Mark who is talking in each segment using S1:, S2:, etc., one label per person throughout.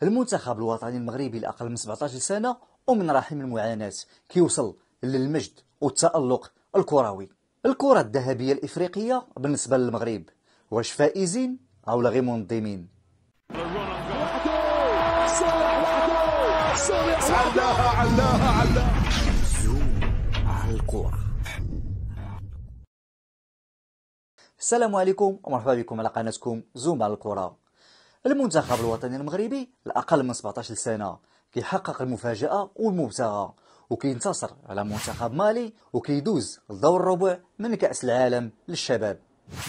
S1: المنتخب الوطني المغربي لأقل من 17 سنة ومن رحم المعاناة كيوصل للمجد والتألق الكروي. الكرة الذهبية الإفريقية بالنسبة للمغرب، واش فائزين أو غير منظمين؟ علاها زوم على الكرة. السلام عليكم ومرحبا بكم على قناتكم زوم على الكرة. المنتخب الوطني المغربي الأقل من 17 سنة كيحقق المفاجأة والمبتغى وكينتصر على منتخب مالي وكيدوز لدور الربع من كأس العالم للشباب.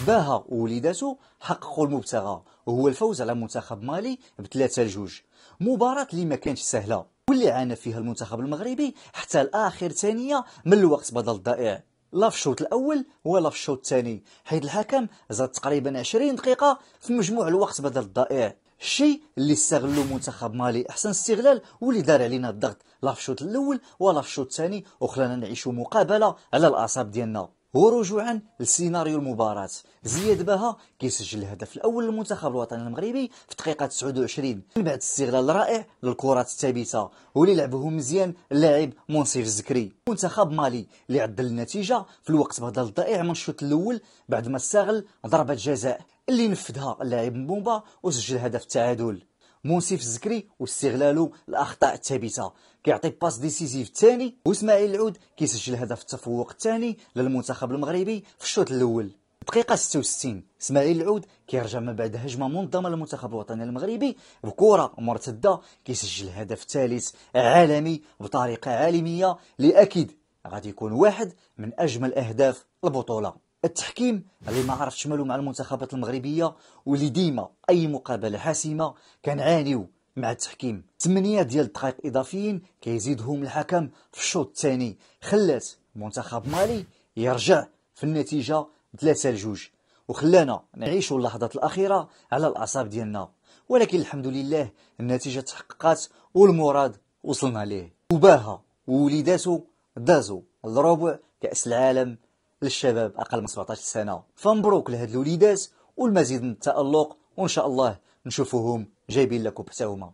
S1: باها ووليداته حققوا المبتغى وهو الفوز على منتخب مالي ب3-2، مباراة اللي ما كانتش سهلة واللي عانى فيها المنتخب المغربي حتى الآخر ثانية من الوقت بدل الضائع، لا في الشوط الأول ولا في الشوط الثاني، حيث الحكم زاد تقريبا 20 دقيقة في مجموع الوقت بدل الضائع، الشيء اللي استغلوا منتخب مالي احسن استغلال واللي دار علينا الضغط لا في الشوط الاول ولا في الشوط الثاني وخلانا نعيشوا مقابله على الاعصاب ديالنا. ورجوعا لسيناريو المباراه، زياد باها كيسجل الهدف الاول للمنتخب الوطني المغربي في الدقيقه 29 من بعد استغلال رائع للكرات الثابته واللي لعبه مزيان اللاعب منصف الزكري. منتخب مالي اللي عدل النتيجه في الوقت بدل الضائع من الشوط الاول بعد ما استغل ضربه جزاء اللي نفذها اللاعب مبومبا وسجل هدف التعادل. منصف الزكري واستغلاله الاخطاء الثابته كيعطي باس ديسيزيف الثاني، واسماعيل العود كيسجل هدف التفوق الثاني للمنتخب المغربي في الشوط الاول. دقيقه 66 اسماعيل العود كيرجع من بعد هجمه منظمه للمنتخب الوطني المغربي بكره مرتده كيسجل الهدف الثالث عالمي بطريقه عالميه اللي اكيد غادي يكون واحد من اجمل اهداف البطوله. التحكيم اللي ما عرفتش مالو مع المنتخبات المغربيه واللي ديما اي مقابله حاسمه كنعانيو مع التحكيم. 8 ديال الدقائق اضافيين كيزيدهم الحكم في الشوط الثاني خلات منتخب مالي يرجع في النتيجه 3-2 وخلانا نعيشوا اللحظات الاخيره على الاعصاب ديالنا، ولكن الحمد لله النتيجه تحققت والمراد وصلنا ليه. وباها ووليداته دازوا الربع كاس العالم للشباب اقل من 17 سنه، فمبروك لهاد الوليدات والمزيد من التالق وان شاء الله نشوفوهم جايبين لكم حتى هما.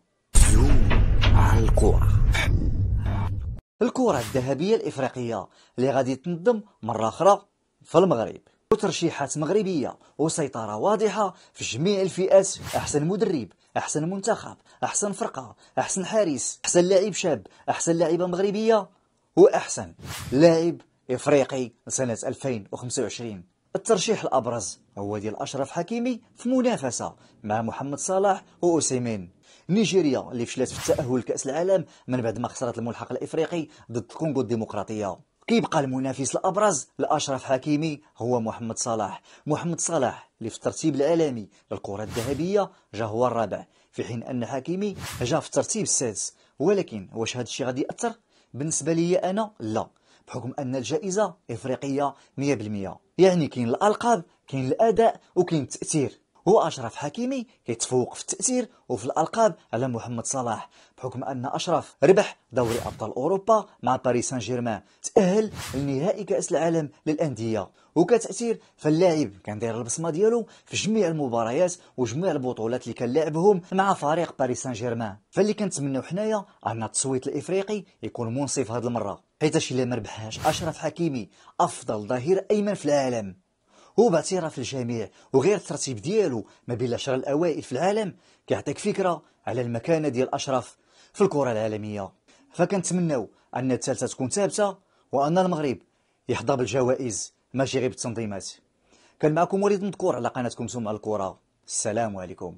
S1: على الكره. الكره الذهبيه الافريقيه اللي غادي تنظم مره اخرى في المغرب، وترشيحات مغربيه وسيطره واضحه في جميع الفئات، احسن مدرب، احسن منتخب، احسن فرقه، احسن حارس، احسن لاعب شاب، احسن لاعبه مغربيه واحسن لاعب افريقي سنه 2025. الترشيح الابرز هو ديال اشرف حكيمي في منافسه مع محمد صلاح واوسيمين. نيجيريا اللي فشلت في التاهل لكاس العالم من بعد ما خسرت الملحق الافريقي ضد الكونغو الديمقراطيه. كيبقى المنافس الابرز لاشرف حكيمي هو محمد صلاح. محمد صلاح اللي في الترتيب العالمي للكره الذهبيه جا هو الرابع، في حين ان حكيمي جا في الترتيب السادس. ولكن واش هذا الشيء غادي ياثر؟ بالنسبه لي انا لا، بحكم ان الجائزه افريقيه 100%، يعني كاين الالقاب، كاين الاداء وكاين التاثير، واشرف حكيمي كيتفوق في التاثير وفي الالقاب على محمد صلاح، بحكم ان اشرف ربح دوري ابطال اوروبا مع باريس سان جيرمان، تاهل لنهائي كاس العالم للانديه، وكتاثير فاللاعب كان داير البصمه ديالو في جميع المباريات وجميع البطولات اللي كان لعبهم مع فريق باريس سان جيرمان. فاللي كنتمناو حنايا ان التصويت الافريقي يكون منصف هذه المره، حيت الا ما ربحهاش اشرف حكيمي افضل ظهير ايمن في العالم وباعتراف الجميع وغير الترتيب ديالو ما بين العشرة الاوائل في العالم، كيعطيك فكره على المكانه ديال اشرف في الكره العالميه. فكنتمناو ان الثالثه تكون ثابته وان المغرب يحظى بالجوائز ماشي غير بالتنظيمات. كان معكم وليد مذكور على قناتكم زوم على الكره. السلام عليكم.